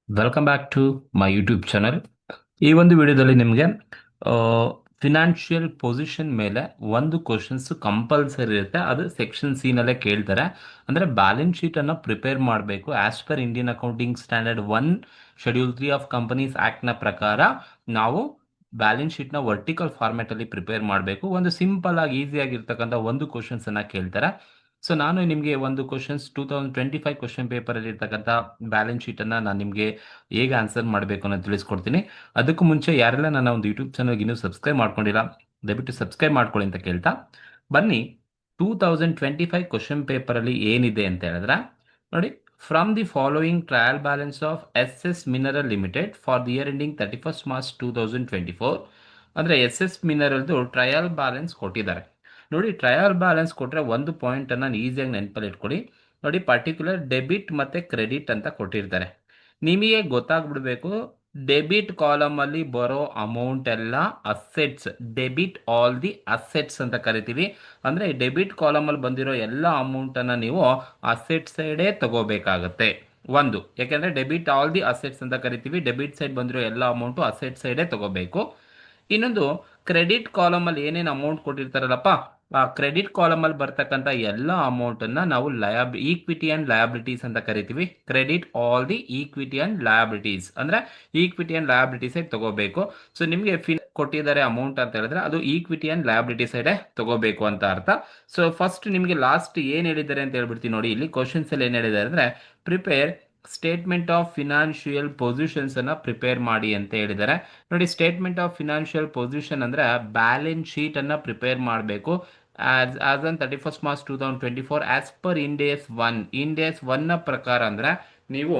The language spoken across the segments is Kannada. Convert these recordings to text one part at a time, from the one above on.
Welcome back to my YouTube channel. ಈ ಒಂದು ವಿಡಿಯೋದಲ್ಲಿ ನಿಮಗೆ ಫಿನಾನ್ಷಿಯಲ್ ಪೊಸಿಷನ್ ಮೇಲೆ ಒಂದು ಕ್ವಶನ್ಸ್ ಕಂಪಲ್ಸರಿ ಇರುತ್ತೆ. ಅದು ಸೆಕ್ಷನ್ ಸಿ ನಲ್ಲೇ ಕೇಳ್ತಾರೆ. ಅಂದರೆ ಬ್ಯಾಲೆನ್ಸ್ ಶೀಟನ್ನು ಪ್ರಿಪೇರ್ ಮಾಡಬೇಕು as per Indian accounting standard 1 schedule 3 of companies ಆ್ಯಕ್ಟ್ನ ಪ್ರಕಾರ ನಾವು ಬ್ಯಾಲೆನ್ಸ್ ಶೀಟ್ನ ವರ್ಟಿಕಲ್ ಫಾರ್ಮ್ಯಾಟಲ್ಲಿ ಪ್ರಿಪೇರ್ ಮಾಡಬೇಕು. ಒಂದು ಸಿಂಪಲ್ ಆಗಿ ಈಸಿ ಆಗಿರ್ತಕ್ಕಂಥ ಒಂದು ಕ್ವಶನ್ಸನ್ನು ಕೇಳ್ತಾರೆ. ಸೊ ನಾನು ನಿಮಗೆ ಒಂದು ಕ್ವಶನ್ಸ್ 2025 ಕ್ವಶನ್ ಪೇಪರಲ್ಲಿ ಇರ್ತಕ್ಕಂಥ ಬ್ಯಾಲೆನ್ಸ್ ಶೀಟನ್ನು ನಾನು ನಿಮಗೆ ಹೇಗೆ ಆನ್ಸರ್ ಮಾಡಬೇಕು ಅನ್ನೋದು ತಿಳಿಸ್ಕೊಡ್ತೀನಿ. ಅದಕ್ಕೂ ಮುಂಚೆ ಯಾರೆಲ್ಲ ನನ್ನ ಒಂದು ಯೂಟ್ಯೂಬ್ ಚಾನಲ್ಗೆ ಇನ್ನೂ ಸಬ್ಸ್ಕ್ರೈಬ್ ಮಾಡ್ಕೊಂಡಿಲ್ಲ, ದಯವಿಟ್ಟು ಸಬ್ಸ್ಕ್ರೈಬ್ ಮಾಡ್ಕೊಳ್ಳಿ ಅಂತ ಕೇಳ್ತಾ ಬನ್ನಿ. 2025 ಕ್ವಶನ್ ಪೇಪರಲ್ಲಿ ಏನಿದೆ ಅಂತ ಹೇಳಿದ್ರೆ ನೋಡಿ, from the following trial balance of S S mineral limited for the year ending 31 March 2024. ಅಂದರೆ ಎಸ್ ಎಸ್ ಮಿನರಲ್ದು ಟ್ರಯಲ್ ಬ್ಯಾಲೆನ್ಸ್ ಕೊಟ್ಟಿದ್ದಾರೆ. ನೋಡಿ, ಟ್ರಯಲ್ ಬ್ಯಾಲೆನ್ಸ್ ಕೊಟ್ಟರೆ ಒಂದು ಪಾಯಿಂಟನ್ನು ಈಸಿಯಾಗಿ ನೆನಪಲ್ಲಿ ಇಟ್ಕೊಳ್ಳಿ. ನೋಡಿ, ಪರ್ಟಿಕ್ಯುಲರ್ ಡೆಬಿಟ್ ಮತ್ತು ಕ್ರೆಡಿಟ್ ಅಂತ ಕೊಟ್ಟಿರ್ತಾರೆ. ನಿಮಗೆ ಗೊತ್ತಾಗ್ಬಿಡ್ಬೇಕು, ಡೆಬಿಟ್ ಕಾಲಮಲ್ಲಿ ಬರೋ ಅಮೌಂಟ್ ಎಲ್ಲ assets, debit all the assets ಅಂತ ಕರಿತೀವಿ. ಅಂದರೆ ಡೆಬಿಟ್ ಕಾಲಮಲ್ಲಿ ಬಂದಿರೋ ಎಲ್ಲ ಅಮೌಂಟನ್ನು ನೀವು ಅಸೆಟ್ ಸೈಡೇ ತಗೋಬೇಕಾಗತ್ತೆ. ಒಂದು, ಯಾಕೆಂದರೆ ಡೆಬಿಟ್ ಆಲ್ ದಿ ಅಸೆಟ್ಸ್ ಅಂತ ಕರಿತೀವಿ, ಡೆಬಿಟ್ ಸೈಡ್ ಬಂದಿರೋ ಎಲ್ಲ ಅಮೌಂಟು ಅಸೆಟ್ ಸೈಡೇ ತಗೋಬೇಕು. ಇನ್ನೊಂದು, ಕ್ರೆಡಿಟ್ ಕಾಲಮಲ್ಲಿ ಏನೇನು ಅಮೌಂಟ್ ಕೊಟ್ಟಿರ್ತಾರಲ್ಲಪ್ಪ, ಆ ಕ್ರೆಡಿಟ್ ಕಾಲಮಲ್ಲಿ ಬರ್ತಕ್ಕಂಥ ಎಲ್ಲ ಅಮೌಂಟನ್ನು ನಾವು ಈಕ್ವಿಟಿ ಆ್ಯಂಡ್ ಲಯಬಿಲಿಟೀಸ್ ಅಂತ ಕರಿತೀವಿ. Credit all the equity and liabilities ಅಂದರೆ ಈಕ್ವಿಟಿ ಆ್ಯಂಡ್ ಲಯಬಿಲಿಟೀಸೇ ತಗೋಬೇಕು. ಸೊ ನಿಮಗೆ ಕೊಟ್ಟಿದ್ದಾರೆ ಅಮೌಂಟ್ ಅಂತ ಹೇಳಿದ್ರೆ ಅದು ಈಕ್ವಿಟಿ ಆ್ಯಂಡ್ ಲಯಬಿಲಿಟಿ ಸೈಡೇ ತಗೋಬೇಕು ಅಂತ ಅರ್ಥ. ಸೊ ಫಸ್ಟ್ ನಿಮಗೆ ಲಾಸ್ಟ್ ಏನು ಹೇಳಿದ್ದಾರೆ ಅಂತ ಹೇಳ್ಬಿಡ್ತೀನಿ ನೋಡಿ. ಇಲ್ಲಿ ಕ್ವಶನ್ಸಲ್ಲಿ ಏನು ಹೇಳಿದ್ದಾರೆ ಅಂದರೆ, prepare statement of financial positions ಅನ್ನ ಪ್ರಿಪೇರ್ ಮಾಡಿ ಅಂತ ಹೇಳಿದ್ದಾರೆ. ನೋಡಿ, ಸ್ಟೇಟ್ಮೆಂಟ್ ಆಫ್ ಫಿನಾನ್ಷಿಯಲ್ ಪೊಸಿಷನ್ ಅಂದ್ರೆ ಬ್ಯಾಲೆನ್ಸ್ ಶೀಟ್ ಅನ್ನ ಪ್ರಿಪೇರ್ ಮಾಡಬೇಕು as on 31 March 2024 as per Ind AS 1 ನ ಪ್ರಕಾರ. ಅಂದ್ರೆ ನೀವು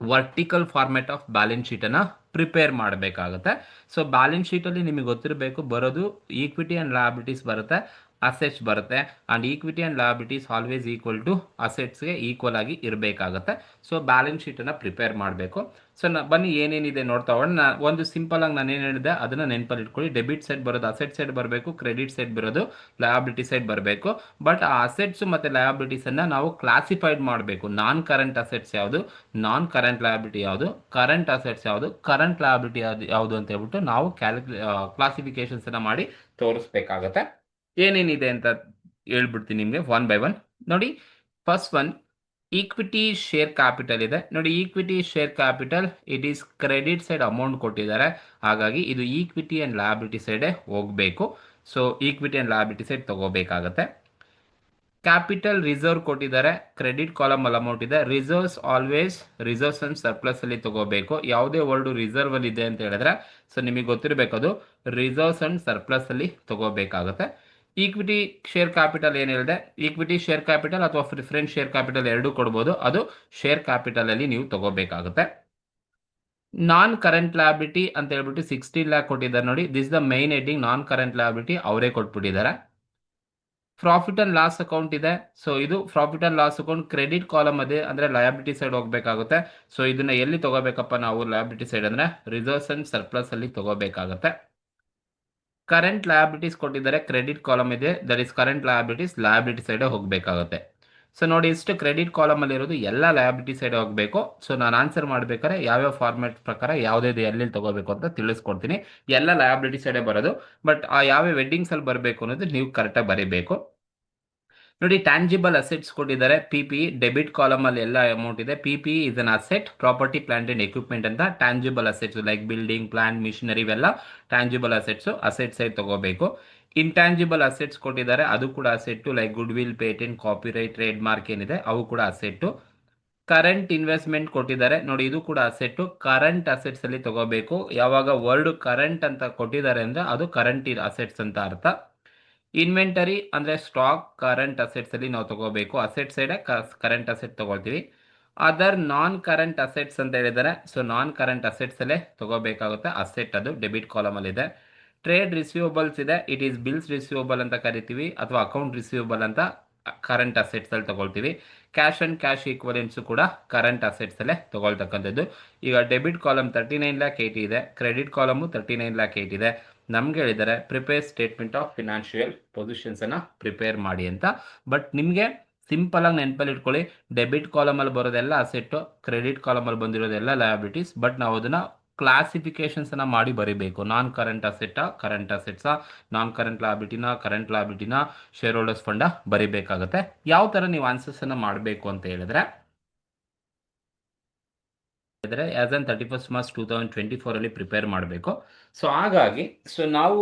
ವರ್ಟಿಕಲ್ ಫಾರ್ಮ್ಯಾಟ್ ಆಫ್ ಬ್ಯಾಲೆನ್ಸ್ ಶೀಟನ್ನು ಪ್ರಿಪೇರ್ ಮಾಡಬೇಕಾಗುತ್ತೆ. ಸೊ ಬ್ಯಾಲೆನ್ಸ್ ಶೀಟಲ್ಲಿ ನಿಮಗೆ ಗೊತ್ತಿರಬೇಕು, ಬರೋದು ಈಕ್ವಿಟಿ ಆ್ಯಂಡ್ ಲಯಬಿಲಿಟೀಸ್ ಬರುತ್ತೆ, ಅಸೆಟ್ಸ್ ಬರುತ್ತೆ. And equity and liabilities always equal to ಅಸೆಟ್ಸ್ಗೆ ಈಕ್ವಲ್ ಆಗಿ ಇರಬೇಕಾಗುತ್ತೆ. ಸೊ ಬ್ಯಾಲೆನ್ಸ್ ಶೀಟನ್ನು ಪ್ರಿಪೇರ್ ಮಾಡಬೇಕು. ಸೊ ಬನ್ನಿ ಏನೇನಿದೆ ನೋಡ್ತಾ ಹೋಗೋಣ. ಒಂದು ಸಿಂಪಲ್ ಆಗಿ ನಾನು ಏನು ಹೇಳಿದೆ ಅದನ್ನು ನೆನಪಲ್ಲಿ ಇಟ್ಕೊಳ್ಳಿ. ಡೆಬಿಟ್ ಸೈಡ್ ಬರೋದು ಅಸೆಟ್ ಸೈಡ್ ಬರಬೇಕು, ಕ್ರೆಡಿಟ್ ಸೈಡ್ ಬರೋದು ಲಯಬಿಲಿಟಿ ಸೈಡ್ ಬರಬೇಕು. ಬಟ್ ಆ ಅಸೆಟ್ಸ್ ಮತ್ತು ಲಯಬಿಲಿಟೀಸನ್ನು ನಾವು ಕ್ಲಾಸಿಫೈಡ್ ಮಾಡಬೇಕು. ನಾನ್ ಕರೆಂಟ್ ಅಸೆಟ್ಸ್ ಯಾವುದು, ನಾನ್ ಕರೆಂಟ್ ಲಯಬಿಲಿಟಿ ಯಾವುದು, ಕರೆಂಟ್ ಅಸೆಟ್ಸ್ ಯಾವುದು, ಕರೆಂಟ್ ಲಯಬಿಲಿಟಿ ಯಾವುದು ಅಂತ ಹೇಳ್ಬಿಟ್ಟು ನಾವು ಕ್ಲಾಸಿಫಿಕೇಶನ್ಸನ್ನು ಮಾಡಿ ತೋರಿಸ್ಬೇಕಾಗತ್ತೆ. ಏನೇನಿದೆ ಅಂತ ಹೇಳ್ಬಿಡ್ತೀನಿ ನಿಮಗೆ ಒನ್ ಬೈ ಒನ್. ನೋಡಿ, first one equity share capital ಇದೆ. ನೋಡಿ, equity share capital it is credit side amount ಕೊಟ್ಟಿದ್ದಾರೆ, ಹಾಗಾಗಿ ಇದು ಈಕ್ವಿಟಿ ಆ್ಯಂಡ್ ಲಯಬಿಲಿಟಿ ಸೈಡೇ ಹೋಗಬೇಕು. So equity and liability side ತಗೋಬೇಕಾಗತ್ತೆ. ಕ್ಯಾಪಿಟಲ್ ರಿಸರ್ವ್ ಕೊಟ್ಟಿದ್ದಾರೆ, ಕ್ರೆಡಿಟ್ ಕಾಲಮ್ ಅಲ್ಲಿ ಅಮೌಂಟ್ ಇದೆ. Reserves always reserves and surplus ಅಲ್ಲಿ ತಗೋಬೇಕು. ಯಾವುದೇ ವರ್ಡ್ ರಿಸರ್ವ್ ಅಲ್ಲಿ ಇದೆ ಅಂತ ಹೇಳಿದ್ರೆ ಸೊ ನಿಮಗೆ ಗೊತ್ತಿರಬೇಕು, ಅದು ರಿಸರ್ವ್ಸ್ ಅಂಡ್ ಸರ್ಪ್ಲಸ್ ಅಲ್ಲಿ ತಗೋಬೇಕಾಗುತ್ತೆ. ಈಕ್ವಿಟಿ ಶೇರ್ ಕ್ಯಾಪಿಟಲ್ ಏನು ಹೇಳಿದೆ, ಈಕ್ವಿಟಿ ಶೇರ್ ಕ್ಯಾಪಿಟಲ್ ಅಥವಾ ಪ್ರಿಫರೆನ್ಸ್ ಶೇರ್ ಕ್ಯಾಪಿಟಲ್ ಎರಡೂ ಕೊಡ್ಬೋದು, ಅದು ಶೇರ್ ಕ್ಯಾಪಿಟಲ್ ಅಲ್ಲಿ ನೀವು ತಗೋಬೇಕಾಗುತ್ತೆ. ನಾನ್ ಕರೆಂಟ್ ಲಯಬಿಲಿಟಿ ಅಂತ ಹೇಳ್ಬಿಟ್ಟು 16 ಲ್ಯಾಕ್ ಕೊಟ್ಟಿದ್ದಾರೆ. ನೋಡಿ, this the main heading, non current liability ಅವರೇ ಕೊಟ್ಬಿಟ್ಟಿದ್ದಾರೆ. ಪ್ರಾಫಿಟ್ ಅಂಡ್ ಲಾಸ್ ಅಕೌಂಟ್ ಇದೆ. ಸೊ ಇದು profit and loss account credit column ಅದೇ, ಅಂದ್ರೆ ಲಯಬಿಲಿಟಿ ಸೈಡ್ ಹೋಗಬೇಕಾಗುತ್ತೆ. ಸೊ ಇದನ್ನ ಎಲ್ಲಿ ತಗೋಬೇಕಪ್ಪ ನಾವು ಲಯಬಿಲಿಟಿ ಸೈಡ್ ಅಂದ್ರೆ ರಿಸರ್ವ್ಸ್ ಅಂಡ್ ಸರ್ಪ್ಲಸ್ ಅಲ್ಲಿ ತಗೋಬೇಕಾಗುತ್ತೆ. ಕರೆಂಟ್ ಲಯಬಿಲಿಟೀಸ್ ಕೊಟ್ಟಿದ್ದಾರೆ, ಕ್ರೆಡಿಟ್ ಕಾಲಮ್ ಇದೆ, that is current liabilities liability side ಹೋಗಬೇಕಾಗುತ್ತೆ. ಸೊ ನೋಡಿ, ಇಷ್ಟು ಕ್ರೆಡಿಟ್ ಕಾಲಮ್ ಅಲ್ಲಿ ಇರೋದು ಎಲ್ಲ ಲಯಬಿಲಿಟಿ ಸೈಡ್ ಹೋಗಬೇಕು. ಸೊ ನಾನು ಆನ್ಸರ್ ಮಾಡ್ಬೇಕಾದ್ರೆ ಯಾವ್ಯಾವ ಫಾರ್ಮ್ಯಾಟ್ ಪ್ರಕಾರ ಯಾವುದೇ ಎಲ್ಲಿ ತಗೋಬೇಕು ಅಂತ ತಿಳಿಸ್ಕೊಡ್ತೀನಿ. ಎಲ್ಲ ಲಯಬಿಲಿಟಿ ಸೈಡೇ ಬರೋದು, ಬಟ್ ಆ ಯಾವ ವೆಡ್ಡಿಂಗ್ಸ್ ಅಲ್ಲಿ ಬರಬೇಕು ಅನ್ನೋದು ನೀವು ಕರೆಕ್ಟಾಗಿ ಬರೀಬೇಕು. ನೋಡಿ, ಟ್ಯಾಂಜಿಬಲ್ ಅಸೆಟ್ಸ್ ಕೊಟ್ಟಿದ್ದಾರೆ. ಪಿಪಿ ಡೆಬಿಟ್ ಕಾಲಮ್ ಅಲ್ಲಿ ಎಲ್ಲ ಅಮೌಂಟ್ ಇದೆ. PP is an asset, property plant and equipment ಅಂತ. Tangible assets like building, plant, machinery ಇವೆಲ್ಲ ಟ್ಯಾಂಜಿಬಲ್ ಅಸೆಟ್ಸ್ ಸೈಡ್ ತಗೋಬೇಕು. ಇಂಟ್ಯಾಂಜಿಬಲ್ ಅಸೆಟ್ಸ್ ಕೊಟ್ಟಿದ್ದಾರೆ, ಅದು ಕೂಡ asset like goodwill, patent, copyright, trademark ಏನಿದೆ ಅವು ಕೂಡ ಅಸೆಟ್. ಕರೆಂಟ್ ಇನ್ವೆಸ್ಟ್ಮೆಂಟ್ ಕೊಟ್ಟಿದ್ದಾರೆ, ನೋಡಿ ಇದು ಕೂಡ ಅಸೆಟ್. ಕರೆಂಟ್ ಅಸೆಟ್ಸ್ ಅಲ್ಲಿ ತಗೋಬೇಕು. ಯಾವಾಗ ವರ್ಡ್ ಕರೆಂಟ್ ಅಂತ ಕೊಟ್ಟಿದ್ದಾರೆ ಅಂದ್ರೆ ಅದು ಕರೆಂಟ್ ಅಸೆಟ್ಸ್ ಅಂತ ಅರ್ಥ. ಇನ್ವೆಂಟರಿ ಅಂದ್ರೆ ಸ್ಟಾಕ್, ಕರೆಂಟ್ ಅಸೆಟ್ಸ್ ಅಲ್ಲಿ ನಾವು ತಗೋಬೇಕು. ಅಸೆಟ್ ಸೈಡ್ ಕರೆಂಟ್ ಅಸೆಟ್ ತಗೊಳ್ತೀವಿ. ಅದರ್ ನಾನ್ ಕರೆಂಟ್ ಅಸೆಟ್ಸ್ ಅಂತ ಹೇಳಿದ್ದಾರೆ, ಸೊ ನಾನ್ ಕರೆಂಟ್ ಅಸೆಟ್ಸ್ ಅಲ್ಲೇ ತಗೋಬೇಕಾಗುತ್ತೆ. ಅಸೆಟ್ ಅದು ಡೆಬಿಟ್ ಕಾಲಮ್ ಅಲ್ಲಿ ಇದೆ. ಟ್ರೇಡ್ ರಿಸೀವಬಲ್ಸ್ ಇದೆ, ಇಟ್ ಈಸ್ ಬಿಲ್ಸ್ ರಿಸೀವಬಲ್ ಅಂತ ಕರಿತೀವಿ ಅಥವಾ ಅಕೌಂಟ್ ರಿಸೀವಬಲ್ ಅಂತ ಕರೆಂಟ್ ಅಸೆಟ್ಸ್ ಅಲ್ಲಿ ತಗೊಳ್ತೀವಿ. ಕ್ಯಾಶ್ ಅಂಡ್ ಕ್ಯಾಶ್ ಈಕ್ವಲೆನ್ಸ್ ಕೂಡ ಕರೆಂಟ್ ಅಸೆಟ್ಸ್ ಅಲ್ಲೇ ತಗೊಳ್ತಕ್ಕಂಥದ್ದು. ಈಗ ಡೆಬಿಟ್ ಕಾಲಮ್ 39,80,000 ಇದೆ, ಕ್ರೆಡಿಟ್ ಕಾಲಮು 39,80,000 ಇದೆ. ನಮ್ಗೆ ಹೇಳಿದ್ದಾರೆ prepare statement of financial positions ಅನ್ನ ಪ್ರಿಪೇರ್ ಮಾಡಿ ಅಂತ. ಬಟ್ ನಿಮಗೆ ಸಿಂಪಲ್ ಆಗಿ ನೆನಪಲ್ಲಿ ಇಟ್ಕೊಳ್ಳಿ, ಡೆಬಿಟ್ ಕಾಲಮಲ್ಲಿ ಬರೋದೆಲ್ಲ ಅಸೆಟ್ಟು, ಕ್ರೆಡಿಟ್ ಕಾಲಮಲ್ಲಿ ಬಂದಿರೋದೆಲ್ಲ ಲಯಬಿಲಿಟೀಸ್. ಬಟ್ ನಾವು ಅದನ್ನ ಕ್ಲಾಸಿಫಿಕೇಶನ್ಸ್ ಅನ್ನ ಮಾಡಿ ಬರಿಬೇಕು. Non current asset current assets, non current ಲಯಬಿಲಿಟಿನ ಶೇರ್ ಹೋಲ್ಡರ್ಸ್ ಫಂಡ ಬರಿಬೇಕಾಗತ್ತೆ. ಯಾವ ತರ ನೀವು ಆನ್ಸರ್ಸ್ ಅನ್ನ ಮಾಡಬೇಕು ಅಂತ ಹೇಳಿದ್ರೆ ಆಸ್ ಆನ್ 31st March 2024 ಅಲ್ಲಿ ಪ್ರಿಪೇರ್ ಮಾಡಬೇಕು. ಸೊ ಹಾಗಾಗಿ ನಾವು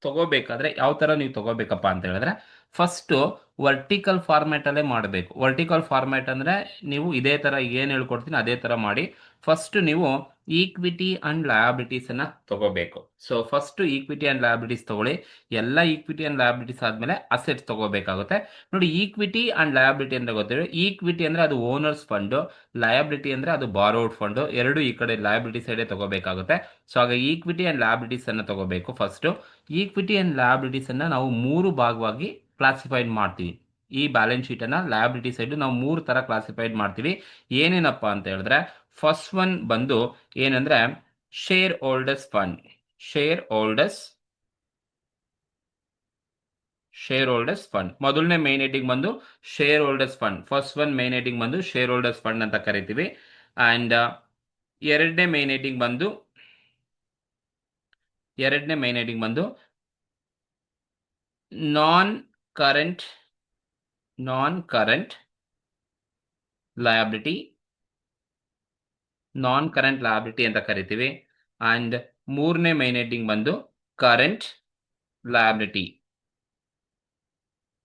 ತಗೋಬೇಕಾದ್ರೆ ಯಾವ ತರ ನೀವು ತಗೋಬೇಕಪ್ಪ ಅಂತ ಹೇಳಿದ್ರೆ, ಫಸ್ಟ್ ವರ್ಟಿಕಲ್ ಫಾರ್ಮ್ಯಾಟ್ ಅಲ್ಲೇ ಮಾಡಬೇಕು. ವರ್ಟಿಕಲ್ ಫಾರ್ಮ್ಯಾಟ್ ಅಂದ್ರೆ ನೀವು ಇದೇ ತರ ಏನು ಹೇಳ್ಕೊಡ್ತೀನಿ ಅದೇ ತರ ಮಾಡಿ. ಫಸ್ಟ್ ನೀವು ಈಕ್ವಿಟಿ ಅಂಡ್ ಲಯಬಿಲಿಟೀಸ್ ಅನ್ನ ತಗೋಬೇಕು. So first equity and liabilities ತಗೊಳ್ಳಿ. ಎಲ್ಲ ಈಕ್ವಿಟಿ ಅಂಡ್ ಲಯಬಿಲಿಟೀಸ್ ಆದ್ಮೇಲೆ ಅಸೆಟ್ಸ್ ತಗೋಬೇಕಾಗುತ್ತೆ. ನೋಡಿ, ಈಕ್ವಿಟಿ ಅಂಡ್ ಲಯಬಿಲಿಟಿ ಅಂತ ಗೊತ್ತಿರೋ, ಈಕ್ವಿಟಿ ಅಂದ್ರೆ ಅದು ಓನರ್ಸ್ ಫಂಡ್, ಲಯಬಿಲಿಟಿ ಅಂದ್ರೆ ಅದು ಬಾರೋಡ್ ಫಂಡ್. ಎರಡು ಈ ಕಡೆ ಲಯಬಿಲಿಟಿ ಸೈಡ್ ತಗೋಬೇಕಾಗುತ್ತೆ. ಸೊ ಆಗ ಈಕ್ವಿಟಿ ಅಂಡ್ ಲಯಬಿಲಿಟೀಸ್ ಅನ್ನ ತಗೋಬೇಕು. ಫಸ್ಟ್ ಈಕ್ವಿಟಿ ಅಂಡ್ ಲಯಬಿಲಿಟೀಸ್ ಅನ್ನ ನಾವು ಮೂರು ಭಾಗವಾಗಿ ಕ್ಲಾಸಿಫೈಡ್ ಮಾಡ್ತೀವಿ. ಈ ಬ್ಯಾಲೆನ್ಸ್ ಶೀಟ್ ಅನ್ನ ಲಯಬಿಲಿಟಿ ಸೈಡ್ ನಾವು ಮೂರು ತರ ಕ್ಲಾಸಿಫೈಡ್ ಮಾಡ್ತೀವಿ. ಏನೇನಪ್ಪ ಅಂತ ಹೇಳಿದ್ರೆ, ಫಸ್ಟ್ ಒನ್ ಬಂದು ಏನಂದ್ರೆ share holders fund. Share holders fund ಮೊದಲನೇ ಮೈನ್ ಹೆಡಿಂಗ್ ಬಂದು share holders fund. First one main heading ಬಂದು ಶೇರ್ ಹೋಲ್ಡರ್ಸ್ ಫಂಡ್ ಅಂತ ಕರಿತೀವಿ. ಅಂಡ್ ಎರಡನೇ ಮೈನ್ ಹೆಡಿಂಗ್ ಬಂದು ನಾನ್ ಕರೆಂಟ್ ಲಯಬಿಲಿಟಿ ಅಂತ ಕರಿತೀವಿ. ಅಂಡ್ ಮೂರನೇ ಮೈನ್ ಹೆಡಿಂಗ್ ಬಂದು ಕರೆಂಟ್ ಲಯಬಿಲಿಟಿ.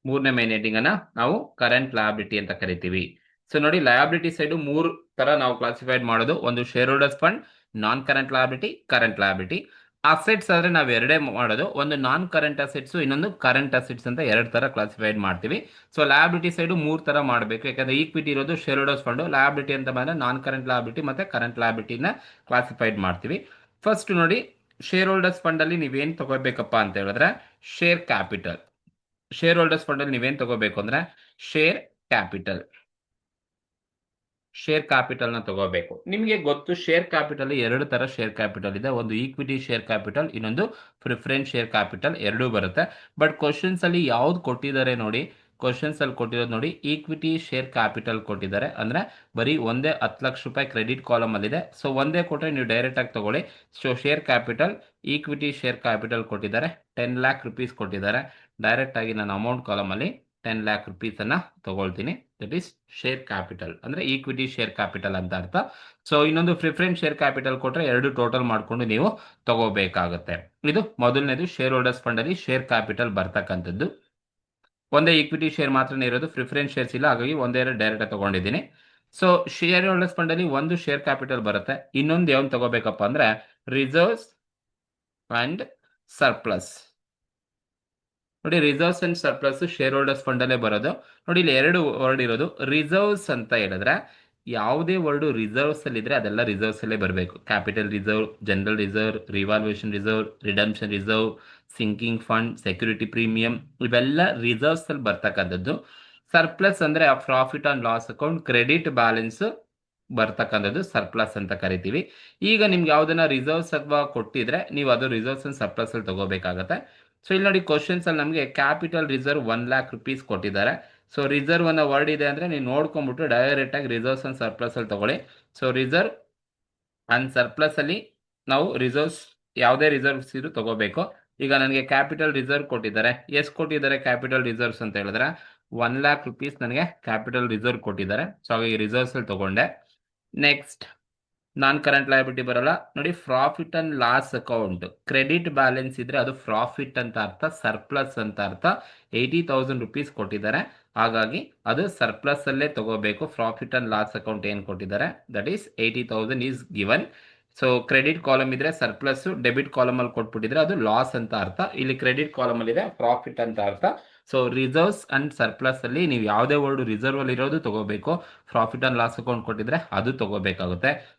ಮೂರನೇ ಮೈನ್ ಹೆಡಿಂಗ್ ಅನ್ನ ನಾವು ಕರೆಂಟ್ ಲಯಬಿಲಿಟಿ ಅಂತ ಕರಿತೀವಿ. ಸೊ ನೋಡಿ, ಲಯಬಿಲಿಟಿ ಸೈಡ್ ಮೂರು ತರ ನಾವು ಕ್ಲಾಸಿಫೈಡ್ ಮಾಡೋದು. ಒಂದು share holders fund, non current liability, current liability. Assets ಆದ್ರೆ ನಾವು ಎರಡೇ ಮಾಡೋದು, ಒಂದು ನಾನ್ ಕರೆಂಟ್ ಅಸೆಟ್ಸ್, ಇನ್ನೊಂದು ಕರೆಂಟ್ ಅಸೆಟ್ಸ್ ಅಂತ ಎರಡು ತರ ಕ್ಲಾಸಿಫೈಡ್ ಮಾಡ್ತೀವಿ. ಸೊ ಲಯಬಿಲಿಟಿ ಸೈಡ್ ಮೂರು ತರ ಮಾಡಬೇಕು, ಯಾಕಂದ್ರೆ ಈಕ್ವಿಟಿ ಇರೋದು ಶೇರ್ ಹೋಲ್ಡರ್ಸ್ ಫಂಡ್, ಲಯಬಿಲಿಟಿ ಅಂತ ಬಂದ್ರೆ ನಾನ್ ಕರೆಂಟ್ ಲಯಬಿಲಿಟಿ ಮತ್ತೆ ಕರೆಂಟ್ ಲಯಬಿಲಿಟಿನ ಕ್ಲಾಸಿಫೈಡ್ ಮಾಡ್ತೀವಿ. ಫಸ್ಟ್ ನೋಡಿ, ಶೇರ್ ಹೋಲ್ಡರ್ಸ್ ಫಂಡ್ ಅಲ್ಲಿ ನೀವೇನ್ ತಗೋಬೇಕಪ್ಪ ಅಂತ ಹೇಳಿದ್ರೆ share capital. Share holders fund ಅಲ್ಲಿ ನೀವೇನ್ ತಗೋಬೇಕು ಅಂದ್ರೆ ಶೇರ್ ಕ್ಯಾಪಿಟಲ್ ನ ತಗೋಬೇಕು. ನಿಮಗೆ ಗೊತ್ತು, ಶೇರ್ ಕ್ಯಾಪಿಟಲ್ ಎರಡು ತರ ಶೇರ್ ಕ್ಯಾಪಿಟಲ್ ಇದೆ. ಒಂದು ಈಕ್ವಿಟಿ ಶೇರ್ ಕ್ಯಾಪಿಟಲ್, ಇನ್ನೊಂದು ಪ್ರಿಫರೆನ್ಸ್ ಶೇರ್ ಕ್ಯಾಪಿಟಲ್. ಎರಡೂ ಬರುತ್ತೆ. ಬಟ್ ಕ್ವಶನ್ಸ್ ಅಲ್ಲಿ ಯಾವ್ದು ಕೊಟ್ಟಿದ್ದಾರೆ ನೋಡಿ, ಕ್ವಶನ್ಸ್ ಅಲ್ಲಿ ಕೊಟ್ಟಿರೋದು ನೋಡಿ, ಈಕ್ವಿಟಿ ಶೇರ್ ಕ್ಯಾಪಿಟಲ್ ಕೊಟ್ಟಿದ್ದಾರೆ. ಅಂದ್ರೆ ಬರೀ ಒಂದೇ 10 ಲಕ್ಷ ರೂಪಾಯಿ ಕ್ರೆಡಿಟ್ ಕಾಲಮ್ ಅಲ್ಲಿ ಇದೆ. ಸೊ ಒಂದೇ ಕೊಟ್ಟರೆ ನೀವು ಡೈರೆಕ್ಟ್ ಆಗಿ ತಗೊಳ್ಳಿ. So share capital, equity share capital ಕೊಟ್ಟಿದ್ದಾರೆ, 10 ಲ್ಯಾಕ್ ರುಪೀಸ್ ಕೊಟ್ಟಿದ್ದಾರೆ. ಡೈರೆಕ್ಟ್ ಆಗಿ ನಾನು ಅಮೌಂಟ್ ಕಾಲಮ್ ಅಲ್ಲಿ 10 ಲ್ಯಾಕ್ ರುಪೀಸ್ ಅನ್ನ ತಗೊಳ್ತೀನಿ. ದಟ್ ಈಸ್ ಶೇರ್ ಕ್ಯಾಪಿಟಲ್ ಅಂದ್ರೆ ಈಕ್ವಿಟಿ ಶೇರ್ ಕ್ಯಾಪಿಟಲ್ ಅಂತ ಅರ್ಥ. ಸೊ ಇನ್ನೊಂದು ಪ್ರಿಫರೆನ್ಸ್ ಶೇರ್ ಕ್ಯಾಪಿಟಲ್ ಕೊಟ್ರೆ ಎರಡು ಟೋಟಲ್ ಮಾಡ್ಕೊಂಡು ನೀವು ತಗೋಬೇಕಾಗುತ್ತೆ. ಇದು ಮೊದಲನೇದು, ಶೇರ್ ಹೋಲ್ಡರ್ಸ್ ಫಂಡ್ ಅಲ್ಲಿ ಶೇರ್ ಕ್ಯಾಪಿಟಲ್ ಬರ್ತಕ್ಕಂಥದ್ದು. ಒಂದೇ ಈಕ್ವಿಟಿ ಶೇರ್ ಮಾತ್ರನೇ ಇರೋದು, ಪ್ರಿಫರೆನ್ಸ್ ಶೇರ್ಸ್ ಇಲ್ಲ, ಹಾಗಾಗಿ ಒಂದೇ ಡೈರೆಕ್ಟ್ ತಗೊಂಡಿದ್ದೀನಿ. ಸೊ ಶೇರ್ ಹೋಲ್ಡರ್ಸ್ ಫಂಡ್ ಅಲ್ಲಿ ಒಂದು ಶೇರ್ ಕ್ಯಾಪಿಟಲ್ ಬರುತ್ತೆ. ಇನ್ನೊಂದು ಯಾವ್ದು ತಗೋಬೇಕಪ್ಪ ಅಂದ್ರೆ ರಿಸರ್ವ್ಸ್ ಅಂಡ್ ಸರ್ಪ್ಲಸ್. ನೋಡಿ, reserves and surplus share holders fund ಅಲ್ಲೇ ಬರೋದು. ನೋಡಿ, ಇಲ್ಲಿ ಎರಡು ವರ್ಡ್ ಇರೋದು. ರಿಸರ್ವ್ಸ್ ಅಂತ ಹೇಳಿದ್ರೆ ಯಾವುದೇ ವರ್ಡ್ ರಿಸರ್ವ್ಸ್ ಅಲ್ಲಿ ಇದ್ರೆ ಅದೆಲ್ಲ ರಿಸರ್ವ್ಸ್ ಅಲ್ಲೇ ಬರಬೇಕು. Capital reserve, general reserve, revaluation reserve, redemption reserve, sinking fund, security premium, ಇವೆಲ್ಲ ರಿಸರ್ವ್ಸ್ ಅಲ್ಲಿ ಬರ್ತಕ್ಕಂಥದ್ದು. ಸರ್ಪ್ಲಸ್ ಅಂದ್ರೆ profit and loss account, credit balance ಬರ್ತಕ್ಕಂಥದ್ದು ಸರ್ಪ್ಲಸ್ ಅಂತ ಕರಿತೀವಿ. ಈಗ ನಿಮ್ಗೆ ಯಾವ್ದನ್ನ ರಿಸರ್ವ್ಸ್ ಅಥವಾ ಕೊಟ್ಟಿದ್ರೆ ನೀವು ಅದು ರಿಸರ್ವ್ಸ್ ಅಂಡ್ ಸರ್ಪ್ಲಸ್ ಅಲ್ಲಿ ತಗೋಬೇಕಾಗತ್ತೆ. ಸೊ ಇಲ್ಲಿ ನೋಡಿ, ಕ್ವಶನ್ಸ್ ಅಲ್ಲಿ ನಮಗೆ ಕ್ಯಾಪಿಟಲ್ ರಿಸರ್ವ್ 1 ಲ್ಯಾಕ್ ರುಪೀಸ್ ಕೊಟ್ಟಿದ್ದಾರೆ. ಸೊ ರಿಸರ್ವ್ ಅನ್ನೋ ವರ್ಡ್ ಇದೆ ಅಂದ್ರೆ ನೀವು ನೋಡ್ಕೊಂಡ್ಬಿಟ್ಟು ಡೈರೆಕ್ಟ್ ಆಗಿ ರಿಸರ್ವ್ಸ್ ಅಂಡ್ ಸರ್ಪ್ಲಸ್ ಅಲ್ಲಿ ತಗೊಳ್ಳಿ. ಸೊ ರಿಸರ್ವ್ ಅಂಡ್ ಸರ್ಪ್ಲಸ್ ಅಲ್ಲಿ ನಾವು ರಿಸರ್ವ್ಸ್, ಯಾವುದೇ ರಿಸರ್ವ್ಸ್ ಇದು ತಗೋಬೇಕು. ಈಗ ನನಗೆ ಕ್ಯಾಪಿಟಲ್ ರಿಸರ್ವ್ ಕೊಟ್ಟಿದ್ದಾರೆ. ಎಷ್ಟು ಕೊಟ್ಟಿದ್ದಾರೆ ಕ್ಯಾಪಿಟಲ್ ರಿಸರ್ವ್ಸ್ ಅಂತ ಹೇಳಿದ್ರೆ 1 ಲ್ಯಾಕ್ ರುಪೀಸ್ ನನಗೆ ಕ್ಯಾಪಿಟಲ್ ರಿಸರ್ವ್ ಕೊಟ್ಟಿದ್ದಾರೆ. ಸೊ ಹಾಗಾಗಿ ರಿಸರ್ವ್ಸ್ ಅಲ್ಲಿ ತಗೊಂಡೆ. ನೆಕ್ಸ್ಟ್ ನಾನ್ ಕರೆಂಟ್ ಲಯಬಿಲಿಟಿ ಬರಲ್ಲ. ನೋಡಿ, profit and loss account, credit balance ಇದ್ರೆ ಅದು ಪ್ರಾಫಿಟ್ ಅಂತ ಅರ್ಥ, ಸರ್ಪ್ಲಸ್ ಅಂತ ಅರ್ಥ. 80,000 ರುಪೀಸ್ ಕೊಟ್ಟಿದ್ದಾರೆ, ಹಾಗಾಗಿ ಅದು ಸರ್ಪ್ಲಸ್ ಅಲ್ಲೇ ತಗೋಬೇಕು. ಪ್ರಾಫಿಟ್ ಅಂಡ್ ಲಾಸ್ ಅಕೌಂಟ್ ಏನ್ ಕೊಟ್ಟಿದ್ದಾರೆ that is 80,000 is given. So credit column ಇದ್ರೆ ಸರ್ಪ್ಲಸ್, ಡೆಬಿಟ್ ಕಾಲಮ್ ಅಲ್ಲಿ ಕೊಟ್ಬಿಟ್ಟಿದ್ರೆ ಅದು ಲಾಸ್ ಅಂತ ಅರ್ಥ. ಇಲ್ಲಿ ಕ್ರೆಡಿಟ್ ಕಾಲಮ್ ಅಲ್ಲಿ ಇದೆ ಪ್ರಾಫಿಟ್ ಅಂತ ಅರ್ಥ. ಸೊ ರಿಸರ್ವ್ಸ್ ಅಂಡ್ ಸರ್ಪ್ಲಸ್ ಅಲ್ಲಿ ನೀವು ಯಾವುದೇ ವರ್ಡ್ ರಿಸರ್ವ್ ಅಲ್ಲಿ ಇರೋದು ತಗೋಬೇಕು. ಪ್ರಾಫಿಟ್ ಅಂಡ್ ಲಾಸ್ ಅಕೌಂಟ್ ಕೊಟ್ಟಿದ್ರೆ ಅದು ತಗೋಬೇಕಾಗುತ್ತೆ.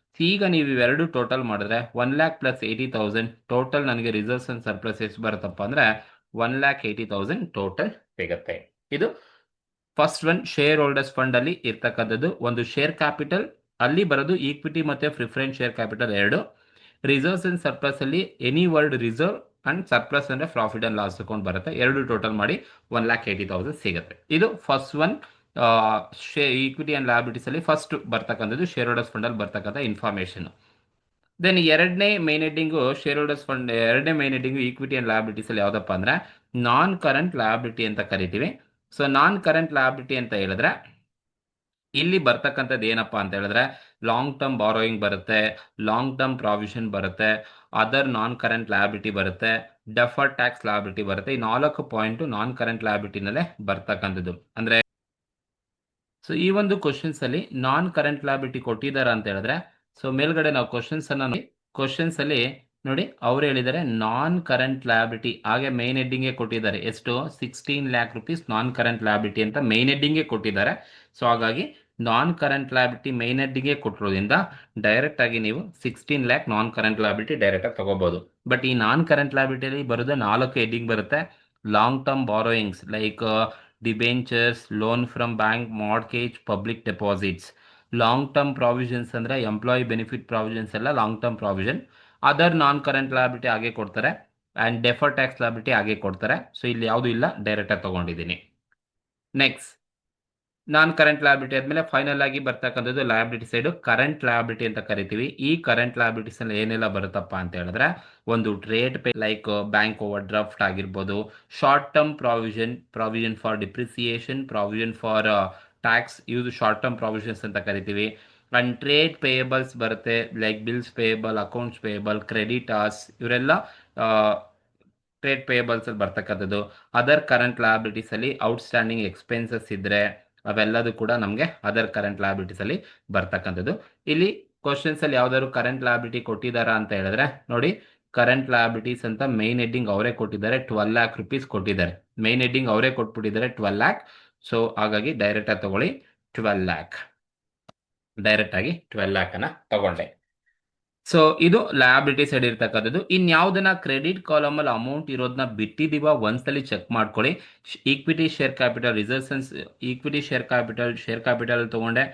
ಈಗ ನೀವು ಇವೆರಡು ಟೋಟಲ್ ಮಾಡಿದ್ರೆ 1 ಲ್ಯಾಕ್ ಪ್ಲಸ್ 80,000 ಟೋಟಲ್ ನನಗೆ ರಿಸರ್ವ್ಸ್ ಅಂಡ್ ಸರ್ಪ್ಲಸ್ ಎಷ್ಟು ಬರುತ್ತಪ್ಪ ಅಂದ್ರೆ 1,80,000 ಟೋಟಲ್ ಸಿಗುತ್ತೆ. ಇದು first one share holders fund ಅಲ್ಲಿ ಇರ್ತಕ್ಕಂಥದ್ದು. ಒಂದು ಶೇರ್ ಕ್ಯಾಪಿಟಲ್ ಅಲ್ಲಿ ಬರೋದು ಈಕ್ವಿಟಿ ಮತ್ತೆ ಪ್ರಿಫರೆನ್ಸ್ ಶೇರ್ ಕ್ಯಾಪಿಟಲ್ ಎರಡು. ರಿಸರ್ವ್ಸ್ ಅಂಡ್ ಸರ್ಪ್ಲಸ್ ಅಲ್ಲಿ any word reserve and surplus ಅಂದ್ರೆ ಪ್ರಾಫಿಟ್ ಅಂಡ್ ಲಾಸ್ ಅಕೌಂಟ್ ಬರುತ್ತೆ. ಎರಡು ಟೋಟಲ್ ಮಾಡಿ 1,80,000 ಸಿಗುತ್ತೆ. ಇದು first one equity and liabilities ಅಲ್ಲಿ ಫಸ್ಟ್ ಬರ್ತಕ್ಕಂಥದ್ದು ಶೇರ್ ಹೋಲ್ಡರ್ಸ್ ಫಂಡ್ ಅಲ್ಲಿ ಬರ್ತಕ್ಕಂಥ ಇನ್ಫಾರ್ಮೇಷನ್. ದೆನ್ ಎರಡನೇ main heading shareholders fund, ಎರಡನೇ main heading equity and liabilities ಅಲ್ಲಿ ಯಾವುದಪ್ಪ ಅಂದ್ರೆ ನಾನ್ ಕರೆಂಟ್ ಲಯಬಿಲಿಟಿ ಅಂತ ಕರಿತೀವಿ. ಸೊ ನಾನ್ ಕರೆಂಟ್ ಲಯಬಿಲಿಟಿ ಅಂತ ಹೇಳಿದ್ರೆ ಇಲ್ಲಿ ಬರ್ತಕ್ಕಂಥದ್ದು ಏನಪ್ಪಾ ಅಂತ ಹೇಳಿದ್ರೆ ಲಾಂಗ್ ಟರ್ಮ್ ಬಾರೋಯಿಂಗ್ ಬರುತ್ತೆ, ಲಾಂಗ್ ಟರ್ಮ್ ಪ್ರಾವಿಷನ್ ಬರುತ್ತೆ, ಅದರ್ ನಾನ್ ಕರೆಂಟ್ ಲಯಬಿಲಿಟಿ ಬರುತ್ತೆ, ಡೆಫರ್ಡ್ ಟ್ಯಾಕ್ಸ್ ಲಯಬಿಲಿಟಿ ಬರುತ್ತೆ. ಈ 4 ಪಾಯಿಂಟ್ ನಾನ್ ಕರೆಂಟ್ ಲಯಬಿಲಿಟಿನಲ್ಲೇ ಬರ್ತಕ್ಕಂಥದ್ದು. ಅಂದ್ರೆ ಸೊ ಈ ಒಂದು ಕ್ವಶನ್ಸ್ ಅಲ್ಲಿ ನಾನ್ ಕರೆಂಟ್ ಲಯಬಿಲಿಟಿ ಕೊಟ್ಟಿದ್ದಾರೆ ಅಂತ ಹೇಳಿದ್ರೆ, ಸೊ ಮೇಲ್ಗಡೆ ನಾವು ಕ್ವಶನ್ಸ್ ಅನ್ನ ನೋಡಿ, ಕ್ವಶನ್ಸ್ ಅಲ್ಲಿ ನೋಡಿ ಅವ್ರು ಹೇಳಿದ್ದಾರೆ ನಾನ್ ಕರೆಂಟ್ ಲಯಬಿಲಿಟಿ, ಹಾಗೆ ಮೈನ್ ಹೆಡ್ಡಿಂಗ್ ಕೊಟ್ಟಿದ್ದಾರೆ ಎಷ್ಟು 16 lakh rupees non current liability ಅಂತ ಮೈನ್ ಹೆಡ್ಡಿಂಗ್ ಕೊಟ್ಟಿದ್ದಾರೆ. ಸೊ ಹಾಗಾಗಿ non current liability main heading ಕೊಟ್ಟಿರೋದ್ರಿಂದ ಡೈರೆಕ್ಟ್ ಆಗಿ ನೀವು 16 lakh non current liability direct ಆಗಿ ತಗೋಬಹುದು. ಬಟ್ ಈ ನಾನ್ ಕರೆಂಟ್ ಲಯಬಿಲಿಟಿಯಲ್ಲಿ ಬರೋದು 4 ಹೆಡ್ಡಿಂಗ್ ಬರುತ್ತೆ. Long term borrowings like debentures, loan from bank, mortgage, public deposits. Long term provisions ಅಂದರೆ ಎಂಪ್ಲಾಯಿ ಬೆನಿಫಿಟ್ ಪ್ರಾವಿಷನ್ಸ್ ಎಲ್ಲ long term provision. Other non current liability ಹಾಗೆ ಕೊಡ್ತಾರೆ, ಆ್ಯಂಡ್ ಡೆಫರ್ ಟ್ಯಾಕ್ಸ್ ಲಯಬಿಲಿಟಿ ಹಾಗೆ ಕೊಡ್ತಾರೆ. ಸೊ ಇಲ್ಲಿ ಯಾವುದೂ ಇಲ್ಲ, ಡೈರೆಕ್ಟಾಗಿ ತೊಗೊಂಡಿದ್ದೀನಿ. ನೆಕ್ಸ್ಟ್ ನಾನ್ ಕರೆಂಟ್ ಲಯಬಿಲಿಟಿ ಆದಮೇಲೆ ಫೈನಲ್ ಆಗಿ ಬರ್ತಕ್ಕಂಥದ್ದು ಲಯಬಿಲಿಟಿ ಸೈಡು ಕರೆಂಟ್ ಲಯಬಿಲಿಟಿ ಅಂತ ಕರಿತೀವಿ. ಈ ಕರೆಂಟ್ ಲಯಬಿಲಿಟೀಸ್ ಅಲ್ಲಿ ಏನೆಲ್ಲ ಬರುತ್ತಪ್ಪ ಅಂತ ಹೇಳಿದ್ರೆ ಒಂದು trade pay like bank overdraft ಆಗಿರ್ಬೋದು, short term provision for depreciation, provision for tax, ಇವು ಶಾರ್ಟ್ ಟರ್ಮ್ ಪ್ರಾವಿಷನ್ಸ್ ಅಂತ ಕರಿತೀವಿ. ಅಂಡ್ ಟ್ರೇಡ್ ಪೇಯಬಲ್ಸ್ ಬರುತ್ತೆ like bills payable, accounts payable, creditors, ಇವರೆಲ್ಲ ಟ್ರೇಡ್ ಪೇಯಬಲ್ಸ್ ಅಲ್ಲಿ ಬರ್ತಕ್ಕಂಥದ್ದು. ಅದರ್ ಕರೆಂಟ್ ಲಯಬಿಲಿಟೀಸ್ ಅಲ್ಲಿ ಔಟ್ಸ್ಟ್ಯಾಂಡಿಂಗ್ ಎಕ್ಸ್ಪೆನ್ಸಸ್ ಇದ್ರೆ ಅವೆಲ್ಲದೂ ಕೂಡ ನಮಗೆ ಅದರ್ ಕರೆಂಟ್ ಲಯಬಿಲಿಟೀಸ್ ಅಲ್ಲಿ ಬರ್ತಕ್ಕಂಥದ್ದು. ಇಲ್ಲಿ ಕ್ವಶನ್ಸ್ ಅಲ್ಲಿ ಯಾವ್ದಾದ್ರು ಕರೆಂಟ್ ಲಯಬಿಲಿಟಿ ಕೊಟ್ಟಿದ್ದಾರಾ ಅಂತ ಹೇಳಿದ್ರೆ ನೋಡಿ, ಕರೆಂಟ್ ಲಯಬಿಲಿಟೀಸ್ ಅಂತ ಮೈನ್ ಹೆಡ್ಡಿಂಗ್ ಅವರೇ ಕೊಟ್ಟಿದ್ದಾರೆ, 12 ಲ್ಯಾಕ್ ರುಪೀಸ್ ಕೊಟ್ಟಿದ್ದಾರೆ. ಮೈನ್ ಹೆಡ್ಡಿಂಗ್ ಅವರೇ ಕೊಟ್ಬಿಟ್ಟಿದ್ದಾರೆ 12 ಲ್ಯಾಕ್. ಸೊ ಹಾಗಾಗಿ ಡೈರೆಕ್ಟ್ ಆಗಿ ತಗೊಳ್ಳಿ 12 ಲ್ಯಾಕ್, ಡೈರೆಕ್ಟ್ ಆಗಿ 12 ಲ್ಯಾಕ್ ಅನ್ನ ತಗೊಂಡೆ. ಸೊ ಇದು ಲಯಬಿಲಿಟಿ ಸೈಡ್ ಇರ್ತಕ್ಕಂಥದ್ದು. ಇನ್ಯಾವುದನ್ನ ಕ್ರೆಡಿಟ್ ಕಾಲಮ್ ಅಲ್ಲಿ ಅಮೌಂಟ್ ಇರೋದನ್ನ ಬಿಟ್ಟಿದೀವ ಒಂದ್ಸಲಿ ಚೆಕ್ ಮಾಡ್ಕೊಳ್ಳಿ. Equity share capital reserves, equity share capital ತಗೊಂಡೆ,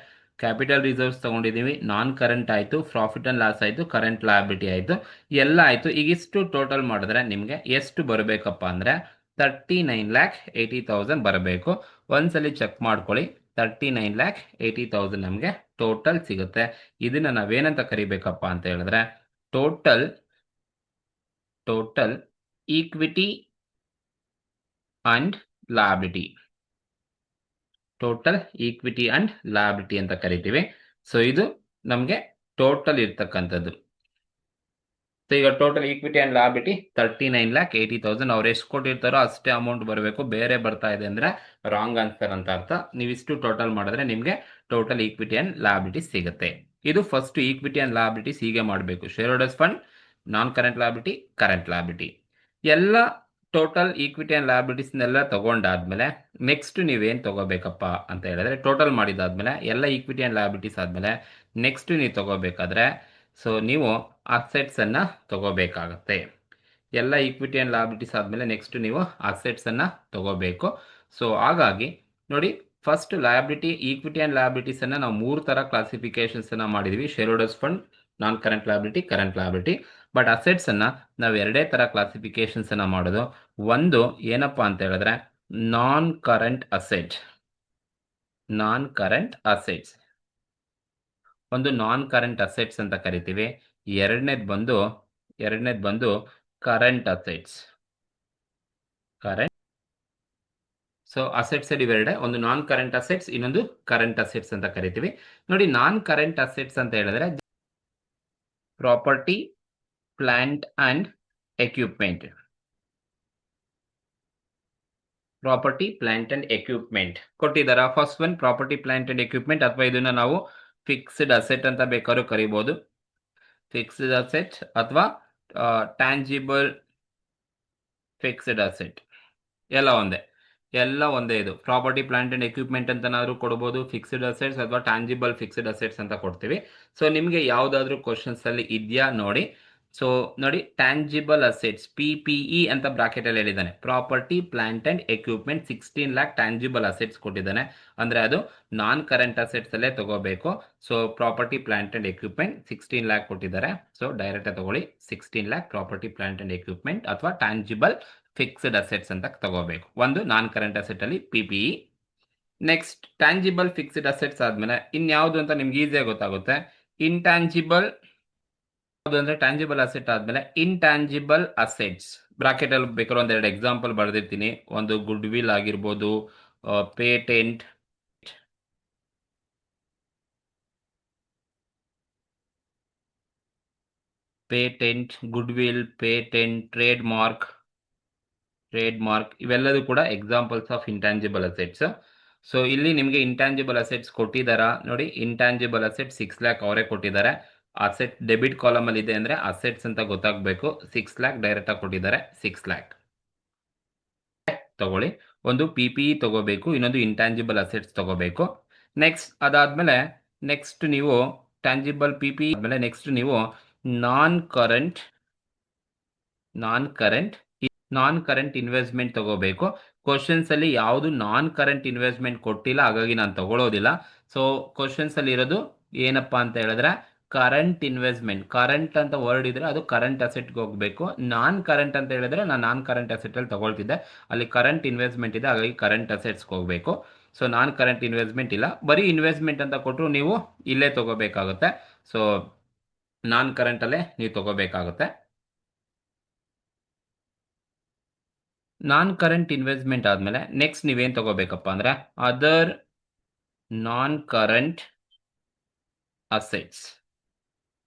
ಕ್ಯಾಪಿಟಲ್ ರಿಸರ್ವ್ಸ್ ತಗೊಂಡಿದ್ದೀವಿ, ನಾನ್ ಕರೆಂಟ್ ಆಯಿತು, ಪ್ರಾಫಿಟ್ ಅಂಡ್ ಲಾಸ್ ಆಯಿತು, ಕರೆಂಟ್ ಲಯಬಿಲಿಟಿ ಆಯಿತು, ಎಲ್ಲ ಆಯಿತು. ಈಗ ಇಷ್ಟು ಟೋಟಲ್ ಮಾಡಿದ್ರೆ ನಿಮಗೆ ಎಷ್ಟು ಬರಬೇಕಪ್ಪ ಅಂದರೆ 39,80,000 ಬರಬೇಕು. ಒಂದ್ಸಲಿ ಚೆಕ್ ಮಾಡ್ಕೊಳ್ಳಿ, 39,80,000 ನಮಗೆ ಟೋಟಲ್ ಸಿಗುತ್ತೆ. ಇದನ್ನ ನಾವೇನಂತ ಕರಿಬೇಕಪ್ಪ ಅಂತ ಹೇಳಿದ್ರೆ total equity and liability, total equity and liability ಅಂತ ಕರಿತೀವಿ. ಸೊ ಇದು ನಮಗೆ ಟೋಟಲ್ ಇರ್ತಕ್ಕಂಥದ್ದು. ಸೊ ಈಗ ಟೋಟಲ್ ಈಕ್ವಿಟಿ ಅಂಡ್ ಲಯಬಿಲಿಟಿ 39,80,000. ಅವ್ರು ಎಷ್ಟು ಕೊಟ್ಟಿರ್ತಾರೋ ಅಷ್ಟೇ ಅಮೌಂಟ್ ಬರಬೇಕು, ಬೇರೆ ಬರ್ತಾ ಇದೆ ಅಂದ್ರೆ ರಾಂಗ್ ಆನ್ಸರ್ ಅಂತ ಅರ್ಥ. ನೀವಿಷ್ಟು ಟೋಟಲ್ ಮಾಡಿದ್ರೆ ನಿಮಗೆ ಟೋಟಲ್ ಈಕ್ವಿಟಿ ಅಂಡ್ ಲಯಬಿಲಿಟಿ ಸಿಗುತ್ತೆ. ಇದು ಫಸ್ಟ್ ಈಕ್ವಿಟಿ ಅಂಡ್ ಲಯಬಿಲಿಟೀಸ್ ಹೀಗೆ ಮಾಡಬೇಕು. Share holders fund, non current liability, current liability, ಎಲ್ಲ ಟೋಟಲ್ ಈಕ್ವಿಟಿ ಅಂಡ್ ಲಯಬಿಲಿಟೀಸ್ನೆಲ್ಲ ತಗೊಂಡಾದ್ಮೇಲೆ ನೆಕ್ಸ್ಟ್ ನೀವೇನು ತಗೋಬೇಕಪ್ಪ ಅಂತ ಹೇಳಿದ್ರೆ ಟೋಟಲ್ ಮಾಡಿದಾದ್ಮೇಲೆ ಎಲ್ಲ ಈಕ್ವಿಟಿ ಅಂಡ್ ಲಯಬಿಲಿಟೀಸ್ ಆದಮೇಲೆ ನೆಕ್ಸ್ಟ್ ನೀವು ತಗೋಬೇಕಾದ್ರೆ ಸೊ ನೀವು ಅಸೆಟ್ಸ್ ಅನ್ನ ತಗೋಬೇಕಾಗತ್ತೆ. ಎಲ್ಲ ಈಕ್ವಿಟಿ ಅಂಡ್ ಲಯಬಿಲಿಟೀಸ್ ಆದಮೇಲೆ ನೆಕ್ಸ್ಟ್ ನೀವು ಅಸೆಟ್ಸ್ ಅನ್ನ ತಗೋಬೇಕು. ಸೊ ಹಾಗಾಗಿ ನೋಡಿ, first liability, equity and liabilities ಅನ್ನ ನಾವು 3 ತರ ಕ್ಲಾಸಿಫಿಕೇಶನ್ಸ್ ಅನ್ನ ಮಾಡಿದ್ವಿ, share holders fund, non current liability, current liability. But assets ಅನ್ನ ನಾವು 2 ತರ ಕ್ಲಾಸಿಫಿಕೇಶನ್ಸ್ ಅನ್ನ ಮಾಡೋದು. ಒಂದು ಏನಪ್ಪಾ ಅಂತ ಹೇಳಿದ್ರೆ non current asset, non current assets, ಒಂದು ನಾನ್ ಕರೆಂಟ್ ಅಸೆಟ್ಸ್ ಅಂತ ಕರಿತೀವಿ. ಎರಡನೇದು ಬಂದು current assets, current. So assets ಇವೆರಡೆ, ಒಂದು ನಾನ್ ಕರೆಂಟ್ ಅಸೆಟ್ಸ್, ಇನ್ನೊಂದು ಕರೆಂಟ್ ಅಸೆಟ್ಸ್ ಅಂತ ಕರಿತೀವಿ. ನೋಡಿ, ನಾನ್ ಕರೆಂಟ್ ಅಸೆಟ್ಸ್ ಅಂತ ಹೇಳಿದ್ರೆ property, plant and equipment, property, plant and equipment ಕೊಟ್ಟಿದ್ದಾರೆ. First one property, plant and equipment, ಅಥವಾ ಇದನ್ನ ನಾವು ಫಿಕ್ಸ್ಡ್ ಅಸೆಟ್ ಅಂತ ಬೇಕಾದ್ರೂ ಕರಿಬಹುದು. ಫಿಕ್ಸ್ಡ್ ಅಸೆಟ್ ಅಥವಾ ಟ್ಯಾಂಜಿಬಲ್ ಫಿಕ್ಸ್ಡ್ ಅಸೆಟ್ ಎಲ್ಲ ಒಂದೇ. ಇದು ಪ್ರಾಪರ್ಟಿ, ಪ್ಲಾಂಟ್ ಅಂಡ್ ಎಕ್ವಿಪ್ಮೆಂಟ್ ಅಂತನಾದ್ರೂ ಕೊಡ್ಬೋದು, ಫಿಕ್ಸ್ಡ್ ಅಸೆಟ್ಸ್ ಅಥವಾ ಟ್ಯಾಂಜಿಬಲ್ ಫಿಕ್ಸ್ಡ್ ಅಸೆಟ್ಸ್ ಅಂತ ಕೊಡ್ತೀವಿ. ಸೊ ನಿಮಗೆ ಯಾವ್ದಾದ್ರು ಕ್ವಶನ್ಸ್ ಅಲ್ಲಿ ಇದೆಯಾ ನೋಡಿ. ಸೊ ನೋಡಿ, ಟ್ಯಾಂಜಿಬಲ್ ಅಸೆಟ್ಸ್ PPE ಅಂತ ಬ್ರಾಕೆಟ್ ಅಲ್ಲಿ ಹೇಳಿದ್ದಾನೆ. Property, plant and equipment 16 lac tangible assets ಕೊಟ್ಟಿದ್ದಾನೆ, ಅಂದ್ರೆ ಅದು ನಾನ್ ಕರೆಂಟ್ ಅಸೆಟ್ಸ್ ಅಲ್ಲೇ ತಗೋಬೇಕು. So property, plant and equipment 16 lac ಕೊಟ್ಟಿದ್ದಾರೆ. ಸೊ ಡೈರೆಕ್ಟ್ ತಗೊಳ್ಳಿ 16 lac property, plant and equipment ಅಥವಾ ಟ್ಯಾಂಜಿಬಲ್ ಫಿಕ್ಸ್ಡ್ ಅಸೆಟ್ಸ್ ಅಂತ ತಗೋಬೇಕು. ಒಂದು ನಾನ್ ಕರೆಂಟ್ ಅಸೆಟ್ ಅಲ್ಲಿ PPE, next tangible fixed assets ಆದ್ಮೇಲೆ ಇನ್ಯಾವುದು ಅಂತ ನಿಮ್ಗೆ ಈಸಿಯಾಗಿ ಗೊತ್ತಾಗುತ್ತೆ. ಇಂಟ್ಯಾಂಜಿಬಲ್ ಯಾವುದು ಅಂದ್ರೆ ಟ್ಯಾಂಜಿಬಲ್ ಅಸೆಟ್ ಆದ್ಮೇಲೆ ಇಂಟ್ಯಾಂಜಿಬಲ್ ಅಸೆಟ್ಸ್ ಬ್ರಾಕೆಟ್ ಅಲ್ಲಿ ಬೇಕಾದ್ರೆ ಒಂದೆರಡು ಎಕ್ಸಾಂಪಲ್ ಬರೆದಿರ್ತೀನಿ. ಒಂದು ಗುಡ್ ವಿಲ್ ಆಗಿರ್ಬೋದು, patent, goodwill, patent, trademark ಇವೆಲ್ಲದೂ ಕೂಡ examples of intangible assets. So ಇಲ್ಲಿ ನಿಮಗೆ ಇಂಟ್ಯಾಂಜಿಬಲ್ ಅಸೆಟ್ಸ್ ಕೊಟ್ಟಿದ್ದಾರಾ ನೋಡಿ. ಇಂಟ್ಯಾಂಜಿಬಲ್ ಅಸೆಟ್ 6 ಲ್ಯಾಕ್ ಅವರೇ ಕೊಟ್ಟಿದ್ದಾರೆ. ಅಸೆಟ್ ಡೆಬಿಟ್ ಕಾಲಮ್ ಅಲ್ಲಿ ಇದೆ ಅಂದ್ರೆ ಅಸೆಟ್ಸ್ ಅಂತ ಗೊತ್ತಾಗಬೇಕು. 6 ಲ್ಯಾಕ್ ಡೈರೆಕ್ಟ್ ಆಗಿ ಕೊಟ್ಟಿದ್ದಾರೆ. 6 ಲ್ಯಾಕ್ ತಗೊಳ್ಳಿ. ಒಂದು PPE ತಗೋಬೇಕು, ಇನ್ನೊಂದು ಇಂಟ್ಯಾಂಜಿಬಲ್ ಅಸೆಟ್ಸ್ ತಗೋಬೇಕು. ನೆಕ್ಸ್ಟ್ ಅದಾದ್ಮೇಲೆ ನೆಕ್ಸ್ಟ್ ನೀವು ಟ್ಯಾಂಜಿಬಲ್ PPE ಆದ್ಮೇಲೆ ನೆಕ್ಸ್ಟ್ ನೀವು ನಾನ್ ಕರೆಂಟ್ ಇನ್ವೆಸ್ಟ್ಮೆಂಟ್ ತಗೋಬೇಕು. ಕ್ವಶನ್ಸ್ ಅಲ್ಲಿ ಯಾವುದು ನಾನ್ ಕರೆಂಟ್ ಇನ್ವೆಸ್ಟ್ಮೆಂಟ್ ಕೊಟ್ಟಿಲ್ಲ, ಹಾಗಾಗಿ ನಾನು ತಗೊಳ್ಳೋದಿಲ್ಲ. ಸೊ ಕ್ವಶನ್ಸ್ ಅಲ್ಲಿ ಇರೋದು ಏನಪ್ಪಾ ಅಂತ ಹೇಳಿದ್ರೆ ಕರೆಂಟ್ ಇನ್ವೆಸ್ಟ್ಮೆಂಟ್. ಕರೆಂಟ್ ಅಂತ ವರ್ಡ್ ಇದ್ರೆ ಅದು ಕರೆಂಟ್ ಅಸೆಟ್ಗೆ ಹೋಗಬೇಕು. ನಾನ್ ಕರೆಂಟ್ ಅಂತ ಹೇಳಿದ್ರೆ ನಾನು ನಾನ್ ಕರೆಂಟ್ ಅಸೆಟ್ ಅಲ್ಲಿ ತಗೊಳ್ತಿದ್ದೆ, ಅಲ್ಲಿ ಕರೆಂಟ್ ಇನ್ವೆಸ್ಟ್ಮೆಂಟ್ ಇದೆ, ಹಾಗಾಗಿ ಕರೆಂಟ್ ಅಸೆಟ್ಸ್ಗೆ ಹೋಗಬೇಕು. ಸೊ ನಾನ್ ಕರೆಂಟ್ ಇನ್ವೆಸ್ಟ್ಮೆಂಟ್ ಇಲ್ಲ, ಬರೀ ಇನ್ವೆಸ್ಟ್ಮೆಂಟ್ ಅಂತ ಕೊಟ್ಟರು ನೀವು ಇಲ್ಲೇ ತಗೋಬೇಕಾಗುತ್ತೆ. ಸೊ ನಾನ್ ಕರೆಂಟ್ ಅಲ್ಲೇ ನೀವು ತಗೋಬೇಕಾಗುತ್ತೆ. ನಾನ್ ಕರೆಂಟ್ ಇನ್ವೆಸ್ಟ್ಮೆಂಟ್ ಆದ್ಮೇಲೆ ನೆಕ್ಸ್ಟ್ ನೀವೇನ್ ತಗೋಬೇಕಪ್ಪ ಅಂದ್ರೆ other non current assets.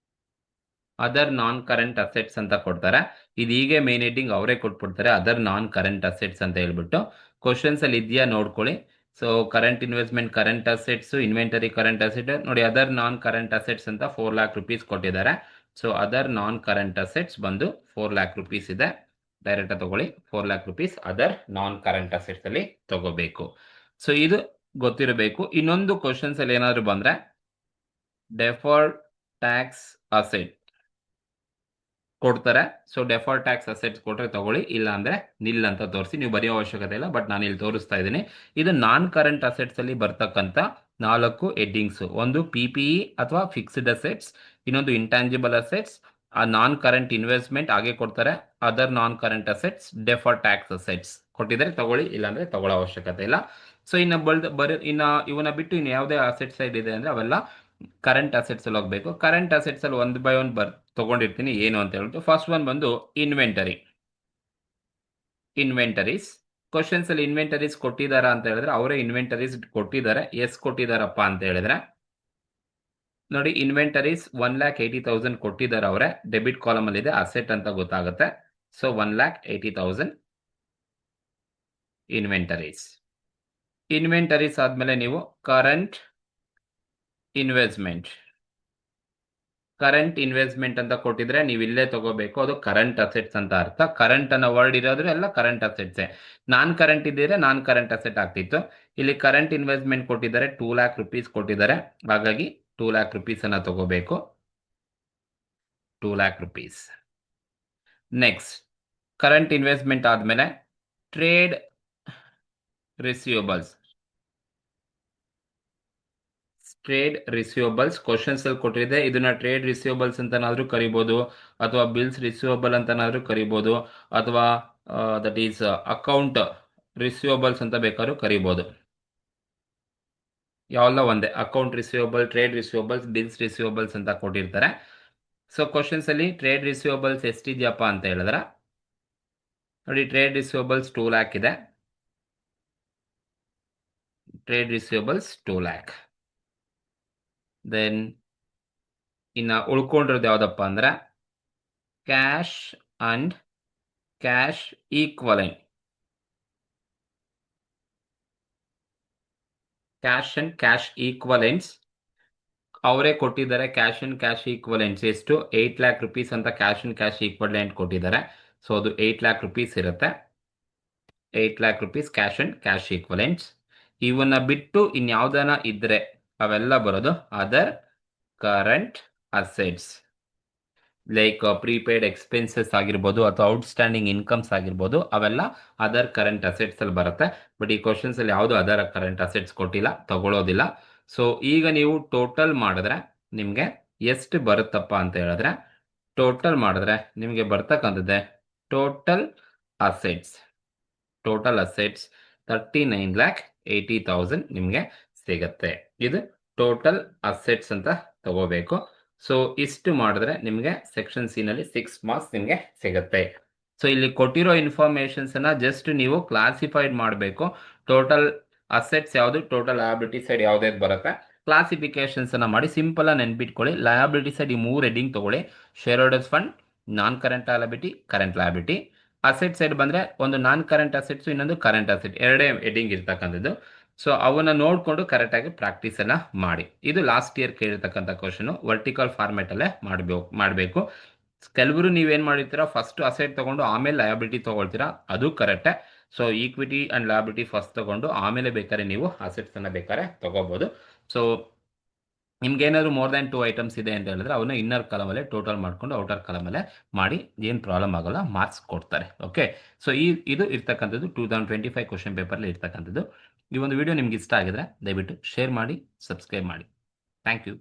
Other non current assets ಅಂತ ಕೊಡ್ತಾರೆ. ಇದು ಹೀಗೆ ಮೇನ್ ಹೆಡ್ಡಿಂಗ್ ಅವರೇ ಕೊಟ್ಬಿಡ್ತಾರೆ, ಅದರ್ ನಾನ್ ಕರೆಂಟ್ ಅಸೆಟ್ಸ್ ಅಂತ ಹೇಳ್ಬಿಟ್ಟು. ಕ್ವಶನ್ಸ್ ಅಲ್ಲಿ ಇದೆಯಾ ನೋಡ್ಕೊಳ್ಳಿ. So current investment, current assets, inventory current asset ನೋಡಿ. ಅದರ್ ನಾನ್ ಕರೆಂಟ್ ಅಸೆಟ್ಸ್ ಅಂತ 4 ಲ್ಯಾಕ್ ರುಪೀಸ್ ಕೊಟ್ಟಿದ್ದಾರೆ. So other non current assets ಬಂದು 4 ಲ್ಯಾಕ್ ರುಪೀಸ್ ಇದೆ. ಡೈರೆಕ್ಟ್ ತಗೊಳ್ಳಿ. 4 lac rupees other non current assets ಅಲ್ಲಿ ತಗೋಬೇಕು. ಸೊ ಇದು ಗೊತ್ತಿರಬೇಕು. ಇನ್ನೊಂದು ಕ್ವಶನ್ಸ್ ಅಲ್ಲಿ ಏನಾದ್ರು ಬಂದ್ರೆ ಡೆಫರ್ಡ್ ಟ್ಯಾಕ್ಸ್ ಅಸೆಟ್ ಕೊಡ್ತಾರೆ. ಸೊ ಡೆಫರ್ಡ್ ಟ್ಯಾಕ್ಸ್ ಅಸೆಟ್ಸ್ ಕೊಟ್ರೆ ತಗೊಳ್ಳಿ, ಇಲ್ಲ ಅಂದ್ರೆ ನಿಲ್ ಅಂತ ತೋರಿಸಿ. ನೀವು ಬರೆಯೋ ಅವಶ್ಯಕತೆ ಇಲ್ಲ, ಬಟ್ ನಾನು ಇಲ್ಲಿ ತೋರಿಸ್ತಾ ಇದ್ದೀನಿ. ಇದು ನಾನ್ ಕರೆಂಟ್ ಅಸೆಟ್ಸ್ ಅಲ್ಲಿ ಬರ್ತಕ್ಕಂಥ 4 ಹೆಡ್ಡಿಂಗ್ಸ್. ಒಂದು PPE ಅಥವಾ ಫಿಕ್ಸ್ಡ್ ಅಸೆಟ್ಸ್, ಇನ್ನೊಂದು ಇಂಟ್ಯಾಂಜಿಬಲ್ ಅಸೆಟ್ಸ್, ಆ ನಾನ್ ಕರೆಂಟ್ ಇನ್ವೆಸ್ಟ್ಮೆಂಟ್ ಹಾಗೆ ಕೊಡ್ತಾರೆ, other non current assets, deferred tax assets ಕೊಟ್ಟಿದ್ದಾರೆ ತಗೊಳ್ಳಿ, ಇಲ್ಲಾಂದ್ರೆ ತಗೊಳ್ಳೋ ಅವಶ್ಯಕತೆ ಇಲ್ಲ. ಸೊ ಇನ್ನ ಇವನ್ನ ಬಿಟ್ಟು ಇನ್ನು ಯಾವುದೇ ಅಸೆಟ್ ಸೈಡ್ ಇದೆ ಅಂದ್ರೆ ಅವೆಲ್ಲ ಕರೆಂಟ್ ಅಸೆಟ್ಸ್ ಅಲ್ಲಿ ಹೋಗ್ಬೇಕು. ಕರೆಂಟ್ ಅಸೆಟ್ಸ್ ಅಲ್ಲಿ 1 by 1 ತಗೊಂಡಿರ್ತೀನಿ ಏನು ಅಂತ ಹೇಳ್ಬಿಟ್ಟು. ಫಸ್ಟ್ ಒನ್ ಬಂದು ಇನ್ವೆಂಟರೀಸ್. ಕ್ವಶನ್ಸ್ ಅಲ್ಲಿ ಇನ್ವೆಂಟರೀಸ್ ಕೊಟ್ಟಿದಾರ ಅಂತ ಹೇಳಿದ್ರೆ ಅವರೇ ಇನ್ವೆಂಟರೀಸ್ ಕೊಟ್ಟಿದ್ದಾರೆ. ಎಸ್ ಕೊಟ್ಟಿದಾರಪ್ಪ ಅಂತ ಹೇಳಿದ್ರೆ ನೋಡಿ, ಇನ್ವೆಂಟರೀಸ್ 1,80,000 ಕೊಟ್ಟಿದ್ದಾರೆ ಅವರೇ. ಡೆಬಿಟ್ ಕಾಲಮ್ ಅಲ್ಲಿ ಇದೆ, ಅಸೆಟ್ ಅಂತ ಗೊತ್ತಾಗುತ್ತೆ. ಸೊ 1,80,000 ಇನ್ವೆಂಟರೀಸ್ ಆದ್ಮೇಲೆ ನೀವು ಕರೆಂಟ್ ಇನ್ವೆಸ್ಟ್ಮೆಂಟ್ ಅಂತ ಕೊಟ್ಟಿದ್ರೆ ನೀವು ಇಲ್ಲೇ ತಗೋಬೇಕು. ಅದು ಕರೆಂಟ್ ಅಸೆಟ್ಸ್ ಅಂತ ಅರ್ಥ. ಕರೆಂಟ್ ಅನ್ನೋ ವರ್ಡ್ ಇರೋದ್ರೆ ಎಲ್ಲ ಕರೆಂಟ್ ಅಸೆಟ್ಸ್. ನಾನ್ ಕರೆಂಟ್ ಇದ್ದಿದ್ರೆ ನಾನ್ ಕರೆಂಟ್ ಅಸೆಟ್ ಆಗ್ತಿತ್ತು. ಇಲ್ಲಿ ಕರೆಂಟ್ ಇನ್ವೆಸ್ಟ್ಮೆಂಟ್ ಕೊಟ್ಟಿದ್ದಾರೆ, 2 ಲ್ಯಾಕ್ ರುಪೀಸ್ ಕೊಟ್ಟಿದ್ದಾರೆ, ಹಾಗಾಗಿ 2 ಲ್ಯಾಕ್ ರುಪೀಸ್ ಅನ್ನ ತಗೋಬೇಕು. 2 lac rupees. Next current investment ಆದ್ಮೇಲೆ ಟ್ರೇಡ್ ರಿಸೀವಬಲ್ಸ್. ಕ್ವಶನ್ಸ್ ಅಲ್ಲಿ ಕೊಟ್ಟಿದೆ. ಇದನ್ನ ಟ್ರೇಡ್ ರಿಸೀವಬಲ್ಸ್ ಅಂತನಾದ್ರೂ ಕರಿಬಹುದು, ಅಥವಾ ಬಿಲ್ಸ್ ರಿಸೀವಬಲ್ ಅಂತನಾದ್ರೂ ಕರಿಬಹುದು, ಅಥವಾ ದಟ್ ಈಸ್ ಅಕೌಂಟ್ ರಿಸೀವಬಲ್ಸ್ ಅಂತ ಬೇಕಾದ್ರೂ ಕರಿಬಹುದು. ಯಾವೆಲ್ಲ ಒಂದೇ. Account receivable, trade receivables, bills receivables ಅಂತ ಕೊಟ್ಟಿರ್ತಾರೆ. ಸೊ ಕ್ವಶನ್ಸ್ ಅಲ್ಲಿ ಟ್ರೇಡ್ ರಿಸೀವಬಲ್ಸ್ ಎಷ್ಟಿದ್ಯಪ್ಪ ಅಂತ ಹೇಳಿದ್ರೆ ನೋಡಿ, ಟ್ರೇಡ್ ರಿಸೀವಬಲ್ಸ್ 2 ಲ್ಯಾಕ್ ಇದೆ. Trade receivables 2 lac. ದೆನ್ ಇನ್ನ ಉಳ್ಕೊಂಡಿರೋದು ಯಾವ್ದಪ್ಪ ಅಂದ್ರೆ cash and cash equivalent. Cash and cash equivalents ಅವರೇ ಕೊಟ್ಟಿದ್ದಾರೆ. ಕ್ಯಾಶ್ ಅಂಡ್ ಕ್ಯಾಶ್ ಈಕ್ವಲೆಂಟ್ಸ್ ಎಷ್ಟು 8 ಲ್ಯಾಕ್ ರುಪೀಸ್ ಅಂತ ಕ್ಯಾಶ್ ಅಂಡ್ ಕ್ಯಾಶ್ ಈಕ್ವಲೆಂಟ್ ಕೊಟ್ಟಿದ್ದಾರೆ. ಸೊ ಅದು 8 ಲ್ಯಾಕ್ ರುಪೀಸ್ ಇರುತ್ತೆ. 8 lac rupees cash and cash equivalents. ಇವನ್ನ ಬಿಟ್ಟು ಇನ್ಯಾವ್ದಾನ ಇದ್ರೆ ಅವೆಲ್ಲ ಬರೋದು other current assets. Like prepaid expenses ಆಗಿರ್ಬೋದು, ಅಥವಾ ಔಟ್ಸ್ಟ್ಯಾಂಡಿಂಗ್ ಇನ್ಕಮ್ಸ್ ಆಗಿರ್ಬೋದು, ಅವೆಲ್ಲ ಅದರ್ ಕರೆಂಟ್ ಅಸೆಟ್ಸ್ ಅಲ್ಲಿ ಬರುತ್ತೆ. ಬಟ್ ಈ ಕ್ವಶನ್ಸ್ ಅಲ್ಲಿ ಯಾವುದು ಅದರ್ ಕರೆಂಟ್ ಅಸೆಟ್ಸ್ ಕೊಟ್ಟಿಲ್ಲ, ತಗೊಳ್ಳೋದಿಲ್ಲ. ಸೊ ಈಗ ನೀವು ಟೋಟಲ್ ಮಾಡಿದ್ರೆ ನಿಮಗೆ ಎಷ್ಟು ಬರುತ್ತಪ್ಪ ಅಂತ ಹೇಳಿದ್ರೆ, ಟೋಟಲ್ ಮಾಡಿದ್ರೆ ನಿಮಗೆ ಬರ್ತಕ್ಕಂಥದ್ದೇ ಟೋಟಲ್ ಅಸೆಟ್ಸ್ 39 ಲ್ಯಾಕ್ 80,000 ನಿಮಗೆ ಸಿಗುತ್ತೆ. ಇದು ಟೋಟಲ್ ಅಸೆಟ್ಸ್ ಅಂತ ತಗೋಬೇಕು. ಸೊ ಇಷ್ಟು ಮಾಡಿದ್ರೆ ನಿಮಗೆ ಸೆಕ್ಷನ್ ಸಿ ನಲ್ಲಿ 6 ಮಾರ್ಕ್ಸ್ ನಿಮಗೆ ಸಿಗುತ್ತೆ. ಸೊ ಇಲ್ಲಿ ಕೊಟ್ಟಿರೋ ಇನ್ಫಾರ್ಮೇಶನ್ಸ್ ಅನ್ನ ಜಸ್ಟ್ ನೀವು ಕ್ಲಾಸಿಫೈಡ್ ಮಾಡಬೇಕು. ಟೋಟಲ್ ಅಸೆಟ್ಸ್ ಯಾವುದು, ಟೋಟಲ್ ಲಯಬಿಲಿಟಿ ಸೈಡ್ ಯಾವ್ದು ಬರುತ್ತೆ, ಕ್ಲಾಸಿಫಿಕೇಶನ್ಸ್ ಅನ್ನ ಮಾಡಿ ಸಿಂಪಲ್ ಆಗಿ ನೆನ್ಪಿಟ್ಕೊಳ್ಳಿ. ಲಯಬಿಲಿಟಿ ಸೈಡ್ ಈ 3 ಹೆಡ್ಡಿಂಗ್ ತಗೊಳ್ಳಿ: shareholders fund, non current liability, current liability. Asset side ಬಂದ್ರೆ ಒಂದು ನಾನ್ ಕರೆಂಟ್ ಅಸೆಟ್ಸ್, ಇನ್ನೊಂದು ಕರೆಂಟ್ ಅಸೆಟ್, ಎರಡೇ ಹೆಡ್ಡಿಂಗ್ ಇರ್ತಕ್ಕಂಥದ್ದು. ಸೊ ಅವನ್ನ ನೋಡಿಕೊಂಡು ಕರೆಕ್ಟಾಗಿ ಪ್ರಾಕ್ಟೀಸ್ ಅನ್ನ ಮಾಡಿ. ಇದು ಲಾಸ್ಟ್ ಇಯರ್ ಕೇಳಿರ್ತಕ್ಕಂಥ ಕ್ವಶನ್, ವರ್ಟಿಕಲ್ ಫಾರ್ಮೆಟ್ ಅಲ್ಲೇ ಮಾಡಬೇಕು. ಕೆಲವರು ನೀವೇನ್ ಮಾಡಿರ್ತೀರಾ, ಫಸ್ಟ್ ಅಸೆಟ್ ತಗೊಂಡು ಆಮೇಲೆ ಲಯಬಿಲಿಟಿ ತಗೊಳ್ತೀರಾ, ಅದು ಕರೆಕ್ಟೇ. So equity and liability first ತಗೊಂಡು ಆಮೇಲೆ ಬೇಕಾದ್ರೆ ನೀವು ಅಸೆಟ್ಸ್ ಅನ್ನ ಬೇಕಾದ್ರೆ ತಗೋಬಹುದು. ಸೊ ನಿಮ್ಗೆ ಏನಾದ್ರು ಮೋರ್ ದ್ಯಾನ್ 2 ಐಟಮ್ಸ್ ಇದೆ ಅಂತ ಹೇಳಿದ್ರೆ ಅವನ್ನ ಇನ್ನರ್ ಕಾಲಮಲ್ಲೇ ಟೋಟಲ್ ಮಾಡ್ಕೊಂಡು ಔಟರ್ ಕಾಲಮಲ್ಲೇ ಮಾಡಿ, ಏನು ಪ್ರಾಬ್ಲಮ್ ಆಗೋಲ್ಲ, ಮಾರ್ಕ್ಸ್ ಕೊಡ್ತಾರೆ. ಓಕೆ, ಸೊ ಇದು ಇರ್ತಕ್ಕಂಥದ್ದು 2025 ಕ್ವಶನ್ ಪೇಪರ್ಲಿ ಇರ್ತಕ್ಕಂಥದ್ದು. ಈ ಒಂದು ವಿಡಿಯೋ ನಿಮ್ಗೆ ಇಷ್ಟ ಆಗಿದ್ರೆ ದಯವಿಟ್ಟು ಶೇರ್ ಮಾಡಿ, ಸಬ್ಸ್ಕ್ರೈಬ್ ಮಾಡಿ. Thank you.